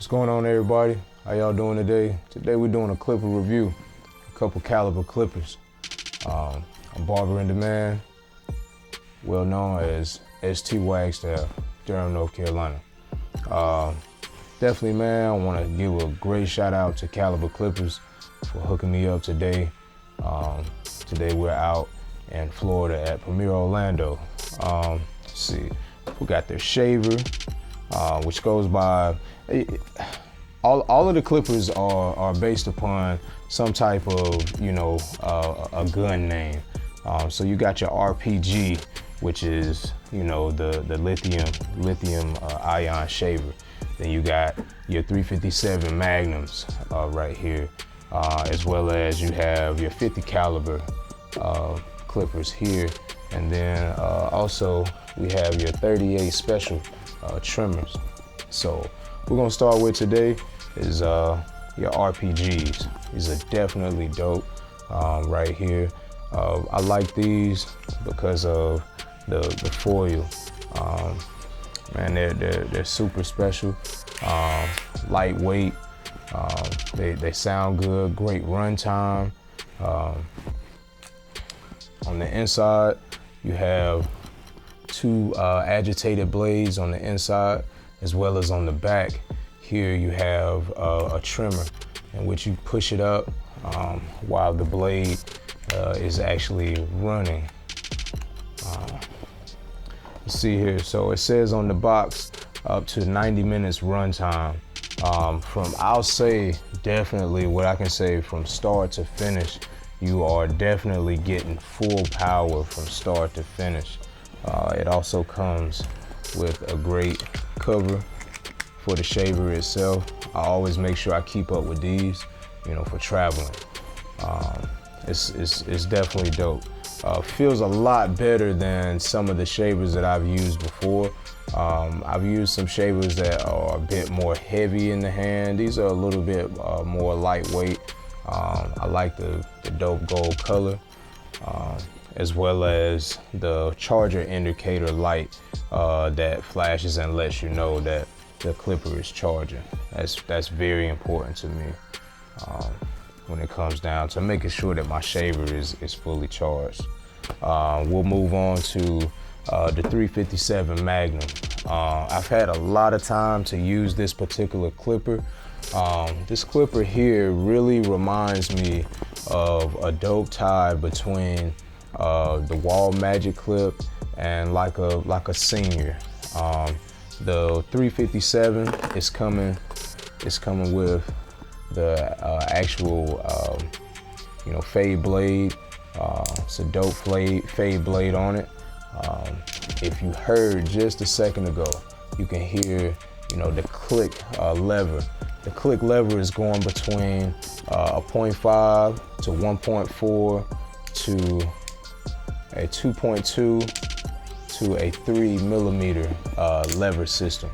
What's going on, everybody? How y'all doing today? Today we're doing a clipper review, a couple caliber clippers. I'm Barber In Demand, well known as ST Wagstaff, Durham, North Carolina. Definitely, man, I want to give a great shout out to Caliber Clippers for hooking me up today. Today we're out in Florida at Premier Orlando. Let's see, we got their shaver, which goes by, all of the clippers are based upon some type of, a gun name. So you got your RPG, which is, the lithium ion shaver. Then you got your 357 Magnums right here, as well as you have your 50 caliber clippers here. And then also we have your 38 special trimmers. So we're gonna start with today is your RPGs. These are definitely dope right here. I like these because of the foil. Man, they're super special, lightweight. They sound good, great runtime. On the inside, you have two agitated blades on the inside, as well as on the back. Here you have a trimmer in which you push it up while the blade is actually running. Let's see here, so it says on the box up to 90 minutes runtime. I'll say definitely what I can say from start to finish, you are definitely getting full power from start to finish. It also comes with a great cover for the shaver itself. I always make sure I keep up with these, for traveling. It's definitely dope. Feels a lot better than some of the shavers that I've used before. I've used some shavers that are a bit more heavy in the hand. These are a little bit more lightweight. I like the dope gold color, as well as the charger indicator light that flashes and lets you know that the clipper is charging. That's very important to me when it comes down to making sure that my shaver is fully charged. We'll move on to the 357 Magnum. I've had a lot of time to use this particular clipper. This clipper here really reminds me of a dope tie between the Wall Magic clip and like a senior. The 357 is coming with the actual fade blade. It's a dope fade blade on it. If you heard just a second ago, you can hear the click lever. The click lever is going between a 0.5 to 1.4 to a 2.2 to a 3 millimeter lever system.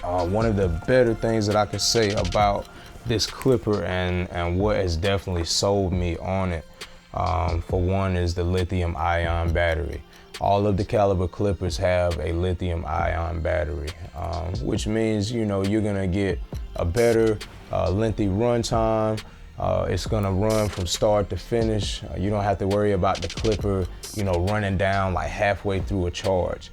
One of the better things that I could say about this clipper and what has definitely sold me on it, for one, is the lithium ion battery. All of the caliber clippers have a lithium ion battery, which means you're gonna get a better lengthy runtime. It's gonna run from start to finish. You don't have to worry about the clipper running down like halfway through a charge.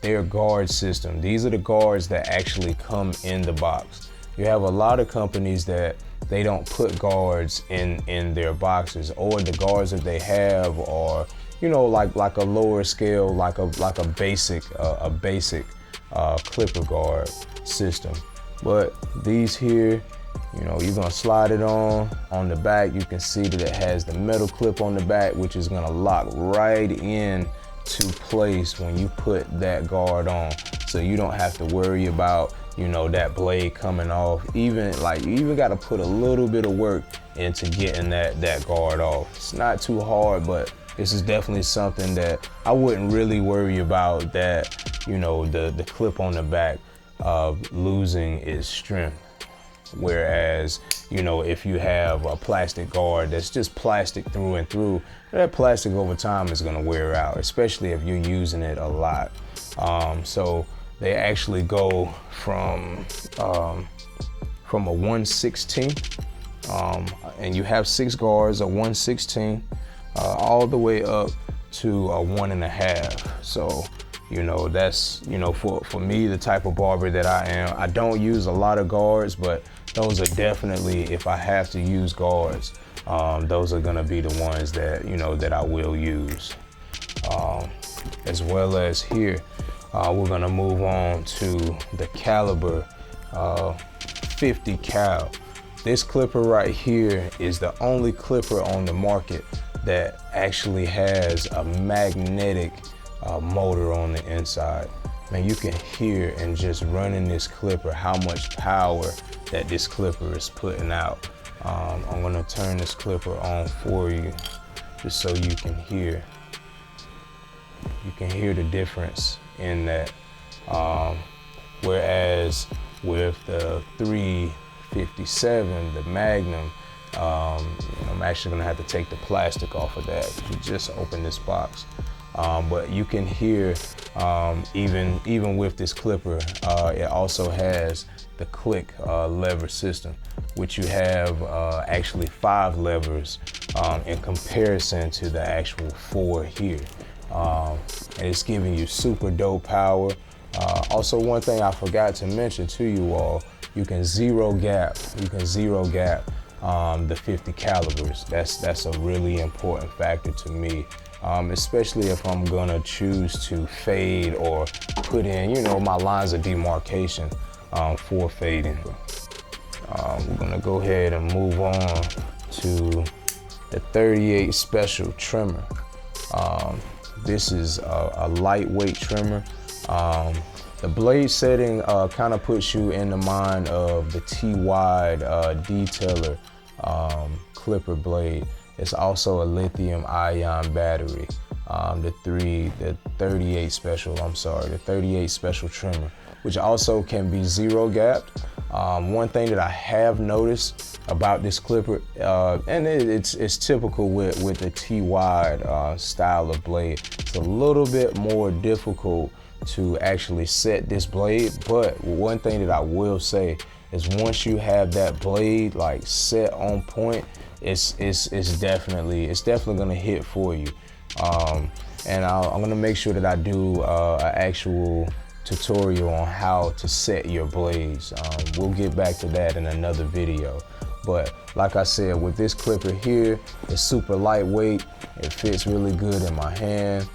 Their guard system, these are the guards that actually come in the box. You have a lot of companies that they don't put guards in their boxes, or the guards that they have are like a lower scale, like a basic clipper guard system. But these here, you're gonna slide it on the back. You can see that it has the metal clip on the back, which is gonna lock right in to place when you put that guard on. So you don't have to worry about that blade coming off. You even got to put a little bit of work into getting that guard off. It's not too hard, but this is definitely something that I wouldn't really worry about, that the clip on the back losing its strength. Whereas if you have a plastic guard that's just plastic through and through, that plastic over time is going to wear out, especially if you're using it a lot. So They actually go from a 1/16, and you have 6 guards, a 1/16, all the way up to a 1.5. So, you know, that's, you know, for me, the type of barber that I am, I don't use a lot of guards, but those are definitely, if I have to use guards, those are gonna be the ones that, you know, that I will use. As well as here, we're gonna move on to the caliber 50 cal. This clipper right here is the only clipper on the market that actually has a magnetic motor on the inside. Man, you can hear in just running this clipper how much power that this clipper is putting out. I'm gonna turn this clipper on for you just so you can hear. You can hear the difference in that. Whereas with the 357, the Magnum, I'm actually gonna have to take the plastic off of that. We just opened this box. But you can hear, even with this clipper, it also has the click lever system, which you have actually 5 levers in comparison to the actual 4 here. And it's giving you super dope power. Also, one thing I forgot to mention to you all, you can zero gap the 50 calibers. That's a really important factor to me, especially if I'm gonna choose to fade or put in, you know, my lines of demarcation for fading. We're gonna go ahead and move on to the 38 special trimmer. This is a lightweight trimmer. The blade setting kind of puts you in the mind of the T-Wide detailer clipper blade. It's also a lithium ion battery. The 38 special trimmer, which also can be zero gapped. One thing that I have noticed about this clipper, and it's typical with the T-Wide style of blade, it's a little bit more difficult to actually set this blade. But one thing that I will say is once you have that blade like set on point, it's definitely gonna hit for you. And I'm gonna make sure that I do an actual tutorial on how to set your blades. We'll get back to that in another video. But like I said, with this clipper here, it's super lightweight. It fits really good in my hand.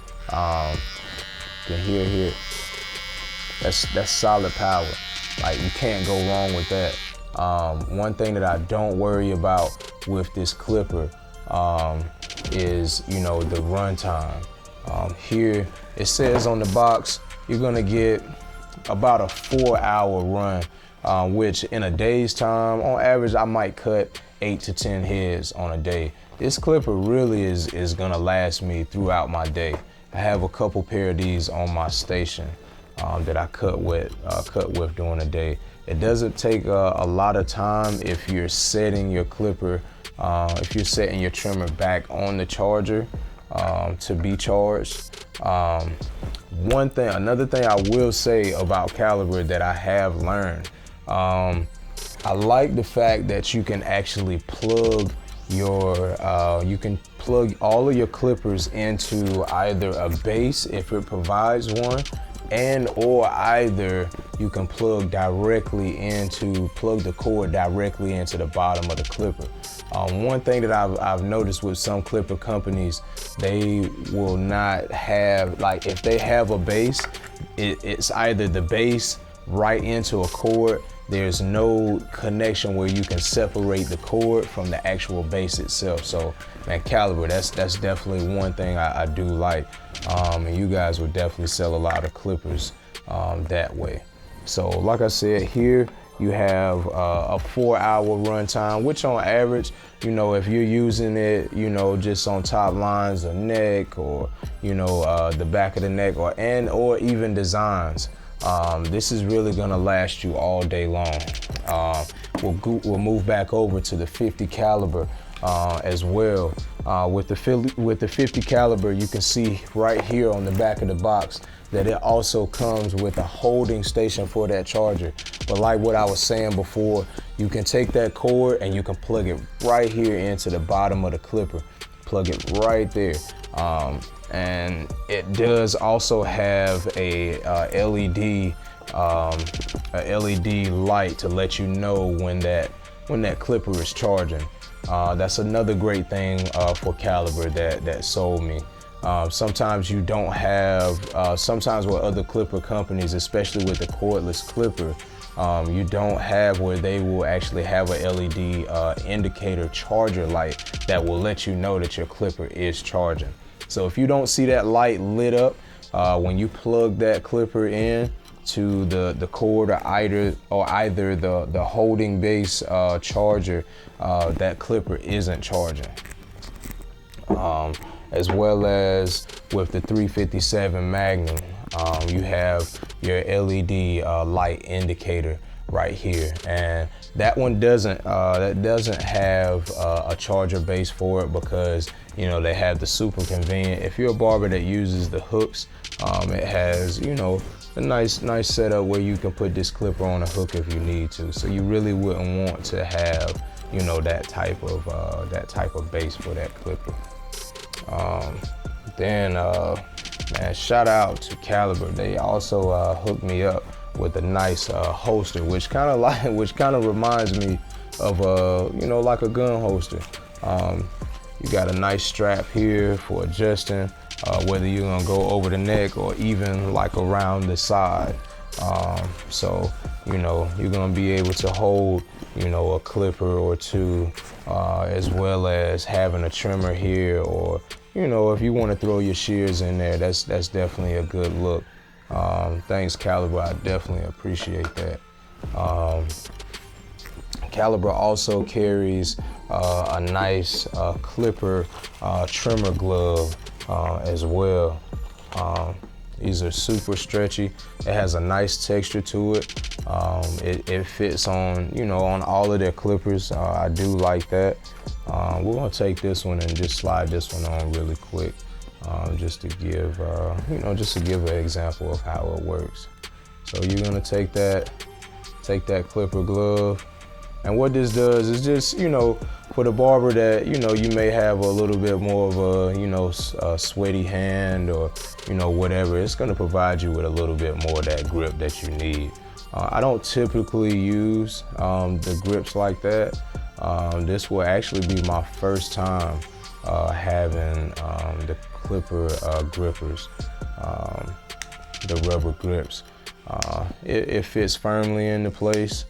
You can hear here. That's solid power. Like, you can't go wrong with that. One thing that I don't worry about with this clipper is, you know, the runtime. Here it says on the box you're gonna get about a 4-hour run, which in a day's time, on average, I might cut 8 to 10 heads on a day. This clipper really is gonna last me throughout my day. I have a couple pair of these on my station that I cut with during the day. It doesn't take a lot of time if you're setting your clipper, if you're setting your trimmer back on the charger to be charged. Another thing I will say about caliber that I have learned, I like the fact that you can actually plug all of your clippers into either a base if it provides one, or either you can plug the cord directly into the bottom of the clipper. One thing that I've noticed with some clipper companies, they will not have, like, if they have a base, it's either the base right into a cord. There's no connection where you can separate the cord from the actual base itself. So, man, caliber, that's definitely one thing I do like. And you guys would definitely sell a lot of clippers that way. So, like I said, here you have a 4-hour runtime, which on average, you know, if you're using it, you know, just on top lines or neck, or, you know, the back of the neck, or even designs, this is really gonna last you all day long. We'll move back over to the 50 caliber as well. With the 50 caliber, you can see right here on the back of the box that it also comes with a holding station for that charger. But like what I was saying before, you can take that cord and you can plug it right here into the bottom of the clipper. Plug it right there. And it does also have a LED light to let you know when that clipper is charging. That's another great thing for Caliber that sold me. Sometimes you don't have, sometimes with other clipper companies, especially with the cordless clipper, you don't have where they will actually have a LED indicator charger light that will let you know that your clipper is charging. So if you don't see that light lit up when you plug that clipper in to the cord or either the holding base charger, that clipper isn't charging. As well as with the 357 Magnum, you have your LED light indicator right here, and that one doesn't have a charger base for it because they have the super convenient. If you're a barber that uses the hooks, it has a nice setup where you can put this clipper on a hook if you need to. So you really wouldn't want to have that type of base for that clipper. Man, shout out to Caliber. They also hooked me up with a nice holster, which kind of reminds me of like a gun holster. You got a nice strap here for adjusting, whether you're gonna go over the neck or even like around the side. So you're gonna be able to hold a clipper or two, as well as having a trimmer here, or if you want to throw your shears in there, that's definitely a good look. Thanks Caliber, I definitely appreciate that. Caliber also carries a nice clipper trimmer glove as well. These are super stretchy. It has a nice texture to it. It fits on on all of their clippers. I do like that. We're gonna take this one and just slide this one on really quick, just to give an example of how it works. So you're gonna take that clipper glove, and what this does is just for the barber that you may have a little bit more of a sweaty hand or whatever, it's going to provide you with a little bit more of that grip that you need. I don't typically use the grips like that. This will actually be my first time having the clipper grippers, the rubber grips. It fits firmly into place.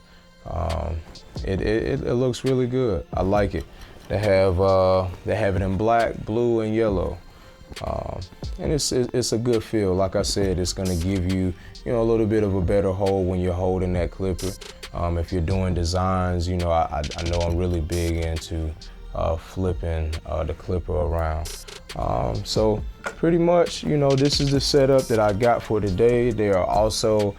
It looks really good. I like it. They have it in black, blue, and yellow, and it's a good feel. Like I said, it's gonna give you a little bit of a better hold when you're holding that clipper. If you're doing designs, I know I'm really big into flipping the clipper around. So pretty much, this is the setup that I got for today. They also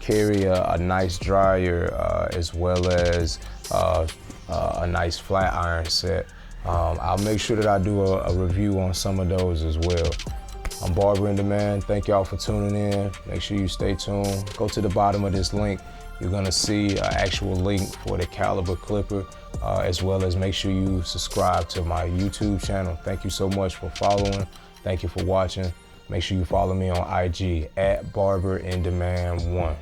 carry a nice dryer, as well as a nice flat iron set. I'll make sure that I do a review on some of those as well. I'm Barber In Demand. Thank y'all for tuning in. Make sure you stay tuned. Go to the bottom of this link. You're gonna see an actual link for the Caliber clipper, as well as make sure you subscribe to my YouTube channel. Thank you so much for following. Thank you for watching. Make sure you follow me on IG at Barber In Demand 1.